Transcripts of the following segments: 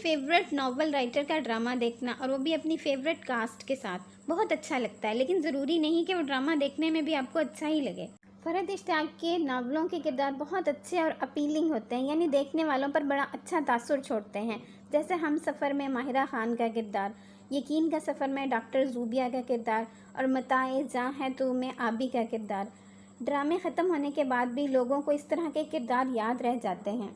Favourite novel writer کا drama دیکھنا، اور وہ بھی اپنی فیوریٹ کاسٹ کے ساتھ، بہت اچھا لگتا ہے، لیکن ضروری نہیں کہ وہ ڈرامہ دیکھنے میں بھی آپ کو اچھا ہی لگے۔ فرحت اشتیاق کے ناولوں کے کردار بہت اچھے اور اپیلنگ ہوتے ہیں، یعنی دیکھنے والوں پر بڑا اچھا تاثر چھوڑتے ہیں، جیسے ہم سفر میں ماہرہ خان کا کردار، یقین کا سفر میں ڈاکٹر زوبیہ کا کردار، اور متاع جاں ہے تو میں آبی کا کردار۔ ڈرامے ختم ہونے کے بعد بھی لوگوں کو اس طرح کے کردار یاد رہ جاتے ہیں۔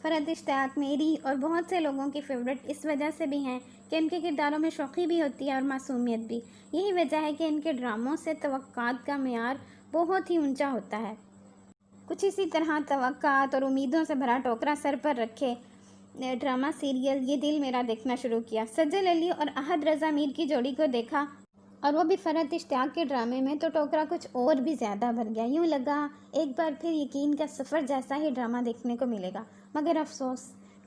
فرحت اشتیاق میری اور بہت سے لوگوں کی فیوریٹ اس وجہ سے بھی ہیں کہ ان کے کرداروں میں شوخی بھی ہوتی ہے اور معصومیت بھی۔ یہی وجہ ہے کہ ان کے ڈراموں سے توقعات کا معیار بہت ہی اونچا ہوتا ہے۔ کچھ اسی طرح توقعات اور امیدوں سے بھرا ٹوکرا سر پر رکھے ڈرامہ سیریل یہ دل میرا دیکھنا شروع کیا۔ سجل علی اور احد رضا میر کی جوڑی کو دیکھا، اور وہ بھی فرحت اشتیاق کے ڈرامے میں، تو ٹوکرا کچھ اور بھی زیادہ بھر گیا۔ یوں لگا ایک بار پھر یقین کا سفر جیسا ہی ڈرامہ دیکھنے کو ملے گا، مگر افسوس،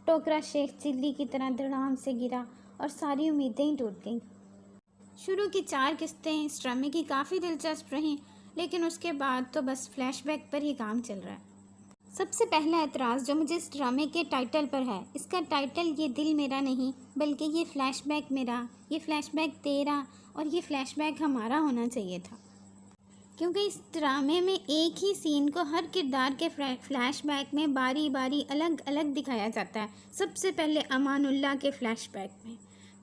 ٹوکرا شیخ چلی کی طرح دھڑام سے گرا اور ساری امیدیں ہی ٹوٹ گئیں۔ شروع کی 4 قسطیں اس ڈرامے کی کافی دلچسپ رہیں، لیکن اس کے بعد تو بس فلیش بیک پر ہی کام چل رہا ہے۔ سب سے پہلا اعتراض جو مجھے اس ڈرامے کے ٹائٹل پر ہے، اس کا ٹائٹل یہ دل میرا نہیں بلکہ یہ فلیش بیک میرا، یہ فلیش بیک تیرا، اور یہ فلیش بیک ہمارا ہونا چاہیے تھا، کیونکہ اس ڈرامے میں ایک ہی سین کو ہر کردار کے فلیش بیک میں باری باری الگ الگ دکھایا جاتا ہے۔ سب سے پہلے امان اللہ کے فلیش بیک میں،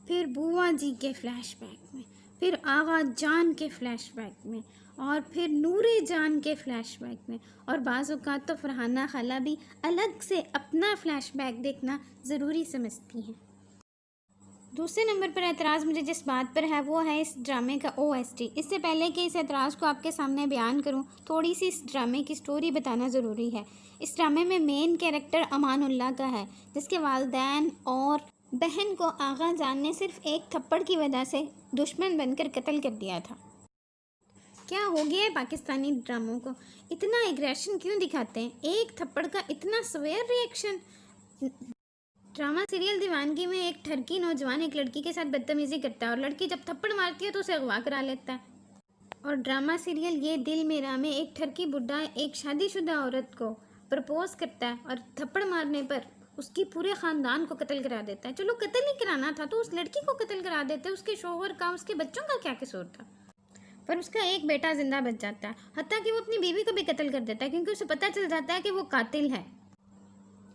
پھر بوا جی کے فلیش بیک میں، پھر آغا جان کے فلیش بیک میں، اور پھر نور جان کے فلیش بیک میں، اور بعض اوقات تو فرحانہ خالہ بھی الگ سے اپنا فلیش بیک دیکھنا ضروری سمجھتی ہیں۔ دوسرے نمبر پر اعتراض مجھے جس بات پر ہے وہ ہے اس ڈرامے کا OST۔ اس سے پہلے کہ اس اعتراض کو آپ کے سامنے بیان کروں، تھوڑی سی اس ڈرامے کی سٹوری بتانا ضروری ہے۔ اس ڈرامے میں مین کیریکٹر امان اللہ کا ہے، جس کے والدین اور بہن کو آغا جان نے صرف ایک تھپڑ کی وجہ سے دشمن بن کر قتل کر دیا تھا۔ کیا ہو گیا ہے پاکستانی ڈراموں کو؟ اتنا ایگریشن کیوں دکھاتے ہیں؟ ایک تھپڑ کا اتنا سویر ریئیکشن۔ ڈرامہ سیریل دیوانگی میں ایک ٹھرکی نوجوان ایک لڑکی کے ساتھ بدتمیزی کرتا ہے، اور لڑکی جب تھپڑ مارتی ہے تو اسے اغوا کرا لیتا ہے۔ اور ڈرامہ سیریل یہ دل میرا میں ایک ٹھرکی بڈھا ایک شادی شدہ عورت کو پرپوز کرتا ہے، اور تھپڑ مارنے پر اس کی پورے خاندان کو قتل کرا دیتا ہے۔ چلو قتل ہی کرانا تھا تو اس لڑکی کو قتل کرا دیتے، اس کے شوہر کا، اس کے بچوں کا کیا قصور تھا؟ پر اس کا ایک بیٹا زندہ بچ جاتا ہے، حتیٰ کہ وہ اپنی بیوی کو بھی قتل کر دیتا ہے، کیونکہ اسے پتہ چل جاتا ہے کہ وہ قاتل ہے۔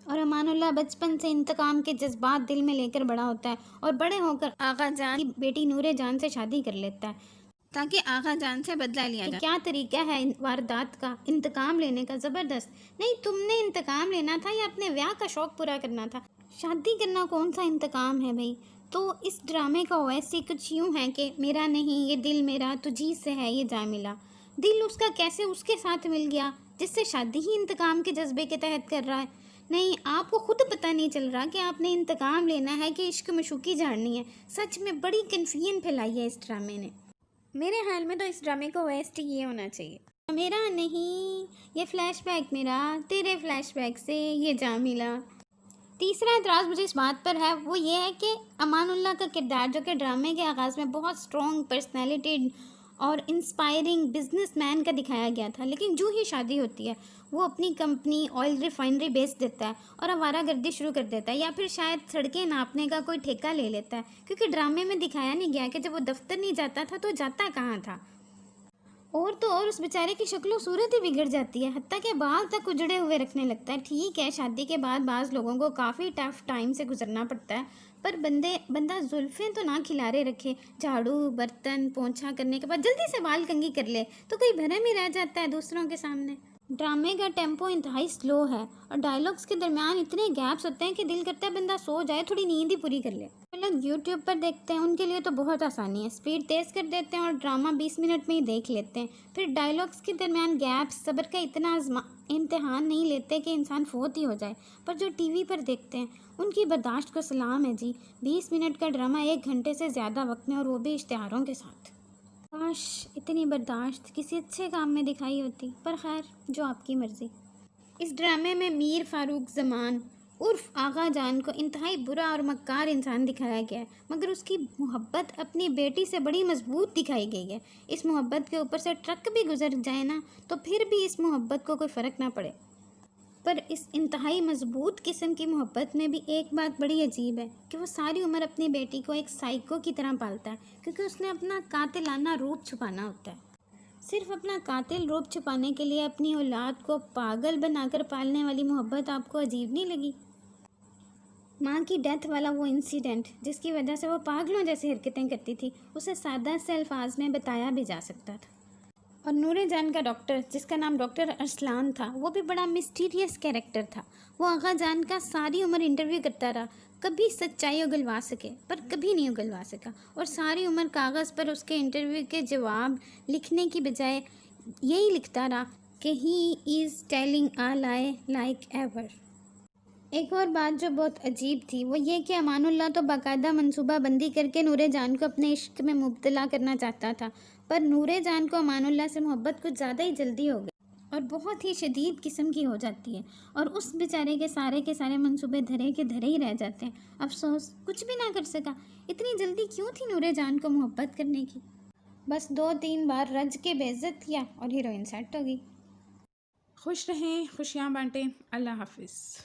اور امان اللہ بچپن سے انتقام کے جذبات دل میں لے کر بڑا ہوتا ہے، اور بڑے ہو کر آغا جان کی بیٹی نور جان سے شادی کر لیتا ہے تاکہ آغا جان سے بدلہ لیا جائے۔ کیا طریقہ ہے واردات کا، انتقام لینے کا، زبردست۔ نہیں، تم نے انتقام لینا تھا یا اپنے بیاہ کا شوق پورا کرنا تھا؟ شادی کرنا کون سا انتقام ہے بھائی؟ تو اس ڈرامے کا OST کچھ یوں ہے کہ میرا نہیں یہ دل میرا تجھی سے ہے یہ جا ملا۔ دل اس کا کیسے اس کے ساتھ مل گیا جس سے شادی ہی انتقام کے جذبے کے تحت کر رہا ہے؟ نہیں، آپ کو خود پتہ نہیں چل رہا کہ آپ نے انتقام لینا ہے کہ عشق مشوقی جھاڑنی ہے۔ سچ میں بڑی کنفیوژن پھیلائی ہے اس ڈرامے نے۔ میرے خیال میں تو اس ڈرامے کا OST یہ ہونا چاہیے، میرا نہیں یہ فلیش بیک میرا، تیرے فلیش بیک سے یہ جا ملا۔ تیسرا اعتراض مجھے اس بات پر ہے وہ یہ ہے کہ امان اللہ کا کردار، جو کہ ڈرامے کے آغاز میں بہت اسٹرانگ پرسنالٹی اور انسپائرنگ بزنس مین کا دکھایا گیا تھا، لیکن جو ہی شادی ہوتی ہے وہ اپنی کمپنی آئل ریفائنری بیچ دیتا ہے اور آوارہ گردی شروع کر دیتا ہے، یا پھر شاید سڑکیں ناپنے کا کوئی ٹھیکہ لے لیتا ہے، کیونکہ ڈرامے میں دکھایا نہیں گیا کہ جب وہ دفتر نہیں جاتا تھا تو جاتا کہاں تھا۔ اور تو اور اس بیچارے کی شکل و صورت ہی بگڑ جاتی ہے، حتیٰ کہ بال تک اجڑے ہوئے رکھنے لگتا ہے۔ ٹھیک ہے، شادی کے بعد بعض لوگوں کو کافی ٹف ٹائم سے گزرنا پڑتا ہے، پر بندہ زلفیں تو نہ کھلارے رکھے، جھاڑو برتن پونچھا کرنے کے بعد جلدی سے بال کنگھی کر لے تو کوئی بھرم ہی رہ جاتا ہے دوسروں کے سامنے۔ ڈرامے کا ٹیمپو انتہائی سلو ہے، اور ڈائلاگس کے درمیان اتنے گیپس ہوتے ہیں کہ دل کرتا ہے بندہ سو جائے، تھوڑی نیند ہی پوری کر لے۔ لوگ یوٹیوب پر دیکھتے ہیں، ان کے لیے تو بہت آسانی ہے، سپیڈ تیز کر دیتے ہیں اور ڈرامہ 20 منٹ میں ہی دیکھ لیتے ہیں۔ پھر ڈائلاگس کے درمیان گیپس صبر کا اتنا امتحان نہیں لیتے کہ انسان فوت ہی ہو جائے، پر جو ٹی وی پر دیکھتے ہیں ان کی برداشت کو سلام ہے جی۔ 20 منٹ کا ڈرامہ 1 گھنٹے سے زیادہ وقت میں، اور وہ بھی اشتہاروں کے ساتھ۔ کاش اتنی برداشت کسی اچھے کام میں دکھائی ہوتی، پر خیر جو آپ کی مرضی۔ اس ڈرامے میں میر فاروق زمان عرف آغا جان کو انتہائی برا اور مکار انسان دکھایا گیا ہے، مگر اس کی محبت اپنی بیٹی سے بڑی مضبوط دکھائی گئی ہے۔ اس محبت کے اوپر سے ٹرک بھی گزر جائے نا تو پھر بھی اس محبت کو کوئی فرق نہ پڑے۔ پر اس انتہائی مضبوط قسم کی محبت میں بھی ایک بات بڑی عجیب ہے کہ وہ ساری عمر اپنی بیٹی کو ایک سائیکو کی طرح پالتا ہے، کیونکہ اس نے اپنا قاتلانہ روپ چھپانا ہوتا ہے۔ صرف اپنا قاتل روپ چھپانے کے لیے اپنی اولاد کو پاگل بنا کر پالنے والی محبت آپ کو عجیب نہیں لگی؟ ماں کی ڈیتھ والا وہ انسیڈنٹ جس کی وجہ سے وہ پاگلوں جیسی حرکتیں کرتی تھی، اسے سادہ سے الفاظ میں بتایا بھی جا سکتا تھا۔ اور نور جان کا ڈاکٹر، جس کا نام ڈاکٹر ارسلان تھا، وہ بھی بڑا مسٹیریس کیریکٹر تھا۔ وہ آغا جان کا ساری عمر انٹرویو کرتا رہا، کبھی سچائی اگلوا سکے پر کبھی نہیں اگلوا سکا، اور ساری عمر کاغذ پر اس کے انٹرویو کے جواب لکھنے کی بجائے یہی لکھتا رہا کہ ہی از ٹیلنگ آ لائی لائک ایور۔ ایک اور بات جو بہت عجیب تھی وہ یہ کہ امان اللہ تو باقاعدہ منصوبہ بندی کر کے نور جان کو اپنے عشق میں مبتلا کرنا چاہتا تھا، پر نور جان کو امان اللہ سے محبت کچھ زیادہ ہی جلدی ہو گئی اور بہت ہی شدید قسم کی ہو جاتی ہے، اور اس بیچارے کے سارے منصوبے دھرے کے دھرے ہی رہ جاتے ہیں۔ افسوس کچھ بھی نہ کر سکا۔ اتنی جلدی کیوں تھی نور جان کو محبت کرنے کی؟ بس 2-3 بار رج کے بے عزت کیا اور ہیروئن سیٹ ہو گئی۔ خوش رہیں، خوشیاں بانٹیں۔ اللہ حافظ۔